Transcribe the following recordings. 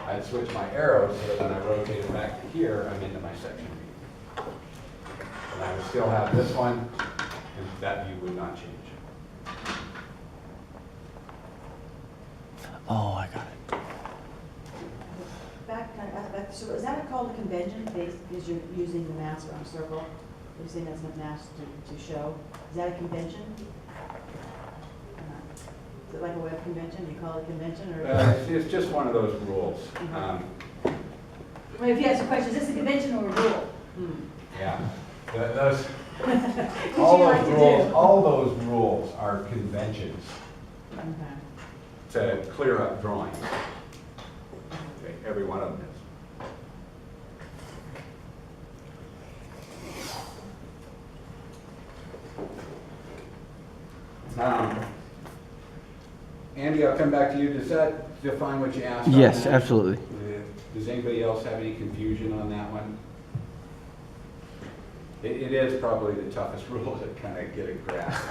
I'd switch my arrows so that when I rotate it back to here, I'm into my section view. And I would still have this one, and that view would not change. Oh, I got it. Back, so is that called a convention, because you're using the mass around a circle? You're saying that's not mass to show? Is that a convention? Is it like a web convention? Do you call it a convention? Or It's just one of those rules. Well, if you ask a question, is this a convention or a rule? Yeah. What All do you those like to rules, do? all those rules are conventions Okay. to clear up drawings. Okay, every one of them is. Andy, I'll come back to you. Does that define what you asked? on Yes, that? absolutely. Does anybody else have any confusion on that one? It is probably the toughest rule to kind of get a grasp.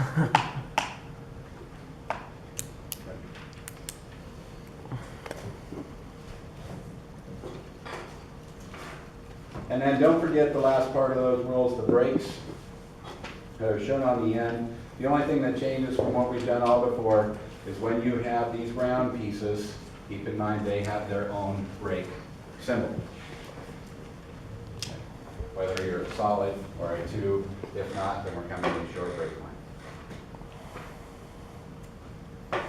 And then don't forget the last part of those rules, the breaks that are shown on the end. The only thing that changes from what we've done all before is when you have these round pieces, keep in mind they have their own break symbol. Whether you're a solid or a tube, if not, then we're coming to a short break line.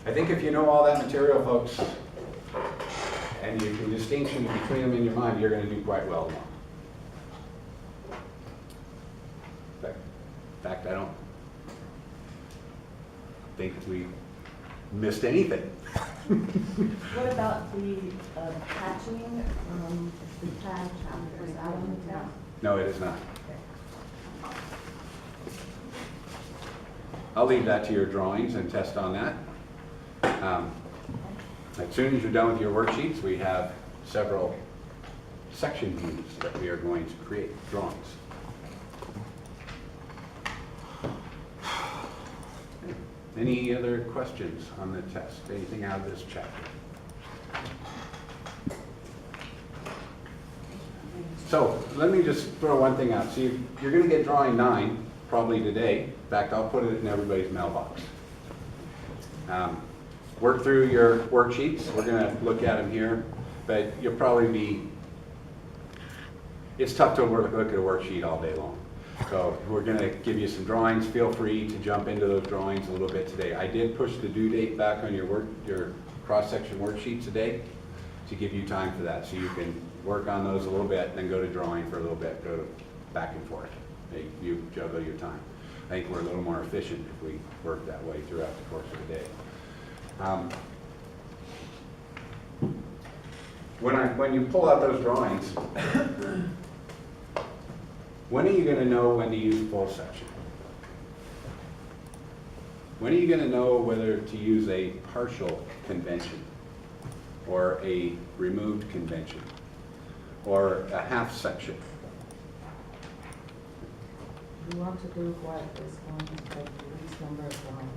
I think if you know all that material, folks, and you can distinction between them in your mind, you're going to do quite well tomorrow. In fact, I don't think we missed anything. What about the patching, the pad chapter? Is that one down? No, it is not. I'll leave that to your drawings and test on that. As soon as you're done with your worksheets, we have several section views that we are going to create, drawings. Any other questions on the test? Anything out of this chapter? So let me just throw one thing out. See, you're going to get drawing 9 probably today. In fact, I'll put it in everybody's mailbox. Work through your worksheets. We're going to look at them here, but you'll probably be, it's tough to look at a worksheet all day long. So we're going to give you some drawings. Feel free to jump into those drawings a little bit today. I did push the due date back on your cross-section worksheets today to give you time for that, so you can work on those a little bit, then go to drawing for a little bit, go to back and forth. You juggle your time. I think we're a little more efficient if we work that way throughout the course of the day. When you pull out those drawings, when are you going to know when to use full section? When are you going to know whether to use a partial convention or a removed convention or a half section? We want to do what is going to take the least number of lines.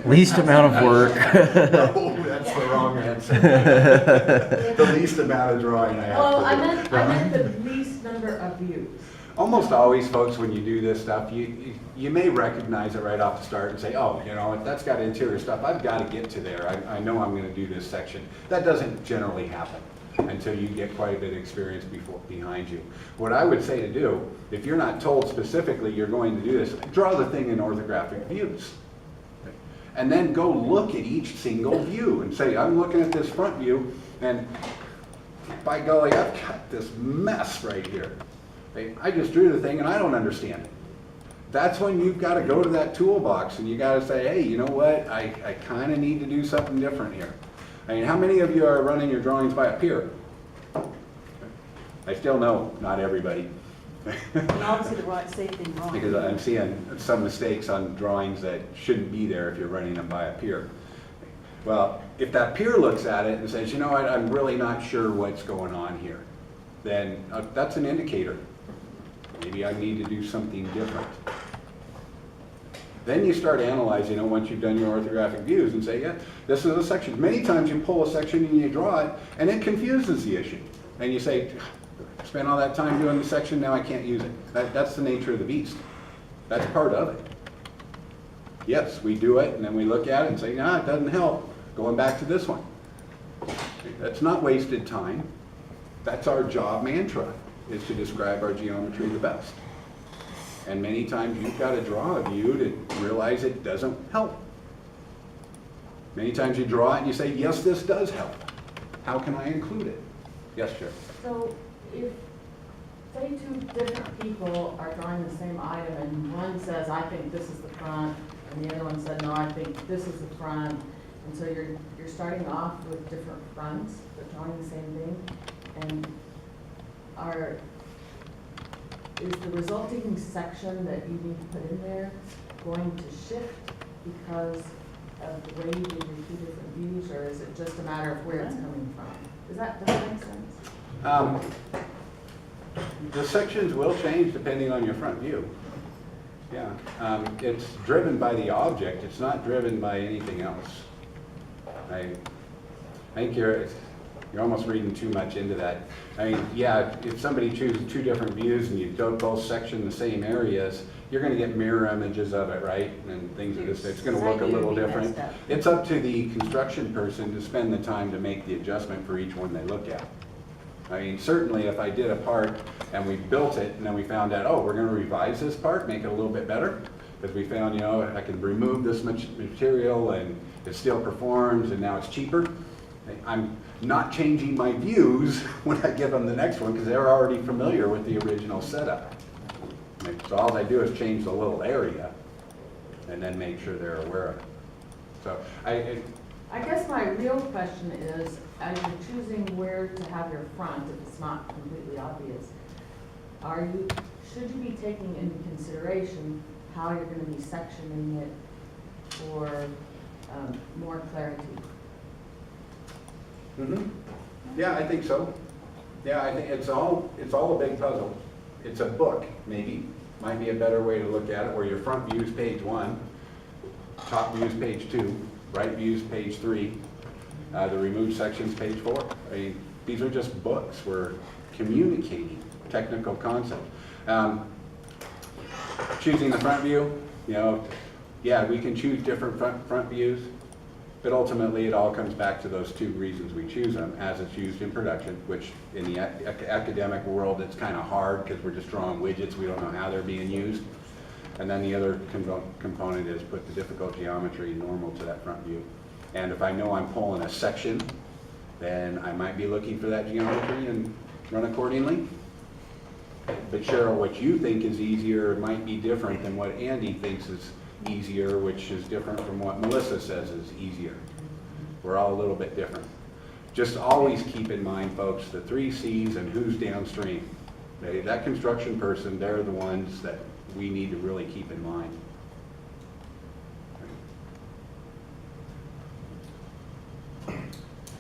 Least amount of work. No, that's the wrong answer. The least amount of drawing I have to Oh, do. I meant the least number of views. Almost always, folks, when you do this stuff, you may recognize it right off the start and say, oh, you know, if that's got interior stuff, I've got to get to there. I know I'm going to do this section. That doesn't generally happen until you get quite a bit of experience behind you. What I would say to do, if you're not told specifically you're going to do this, draw the thing in orthographic views. And then go look at each single view and say, I'm looking at this front view, and by golly, I've got this mess right here. I just drew the thing and I don't understand it. That's when you've got to go to that toolbox and you got to say, hey, you know what? I kind of need to do something different here. I mean, how many of you are running your drawings by a peer? I still know not everybody. And obviously the right, safe thing wrong. Because I'm seeing some mistakes on drawings that shouldn't be there if you're running them by a peer. Well, if that peer looks at it and says, you know what, I'm really not sure what's going on here, then that's an indicator. Maybe I need to do something different. Then you start analyzing it once you've done your orthographic views and say, yeah, this is a section. Many times you pull a section and you draw it, and it confuses the issue. And you say, spent all that time doing the section, now I can't use it. That's the nature of the beast. That's part of it. Yes, we do it, and then we look at it and say, nah, it doesn't help. Going back to this one. That's not wasted time. That's our job mantra, is to describe our geometry the best. And many times you've got to draw a view to realize it doesn't help. Many times you draw it and you say, yes, this does help. How can I include it? Yes, Chair. So if, say, two different people are drawing the same item and one says, I think this is the front, and the other one said, no, I think this is the front, and so you're starting off with different fronts, but drawing the same thing, and is the resulting section that you need to put in there going to shift because of the way you do your two different views, or is it just a matter of where it's coming from? Does that make sense? The sections will change depending on your front view. Yeah, it's driven by the object. It's not driven by anything else. I think you're almost reading too much into that. I mean, yeah, if somebody chooses two different views and you don't both section the same areas, you're going to get mirror images of it, right? And things of this. It's going to look a little different. It's up to the construction person to spend the time to make the adjustment for each one they look at. I mean, certainly if I did a part and we built it and then we found out, oh, we're going to revise this part, make it a little bit better, because we found, you know, I can remove this much material and it still performs and now it's cheaper. I'm not changing my views when I give them the next one because they're already familiar with the original setup. So all I do is change the little area and then make sure they're aware of it. So I guess my real question is, as you're choosing where to have your front, if it's not completely obvious, should you be taking into consideration how you're going to be sectioning it for more clarity? Mm-hmm. Yeah, I think so. Yeah, I think it's all a big puzzle. It's a book, maybe. Might be a better way to look at it, where your front view is page 1, top view is page 2, right view is page 3, the removed section's page 4. I mean, these are just books. We're communicating technical concepts. Choosing the front view, you know, yeah, we can choose different front views, but ultimately it all comes back to those two reasons we choose them, as it's used in production, which in the academic world it's kind of hard because we're just drawing widgets, we don't know how they're being used. And then the other component is put the difficult geometry normal to that front view. And if I know I'm pulling a section, then I might be looking for that geometry and run accordingly. But Cheryl, what you think is easier might be different than what Andy thinks is easier, which is different from what Melissa says is easier. We're all a little bit different. Just always keep in mind, folks, the 3 C's and who's downstream. Okay? That construction person, they're the ones that we need to really keep in mind.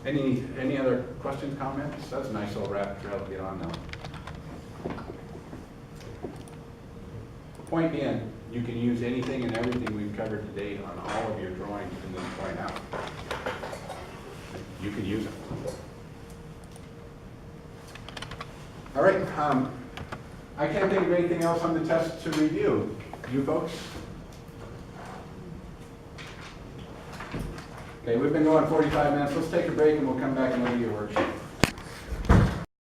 Any other questions, comments? That's a nice little rabbit trail to get on now. Point being, you can use anything and everything we've covered today on all of your drawings from this point out. You can use it. All right, I can't think of anything else on the test to review. You folks? Okay, we've been going 45 minutes. Let's take a break and we'll come back and look at your worksheet.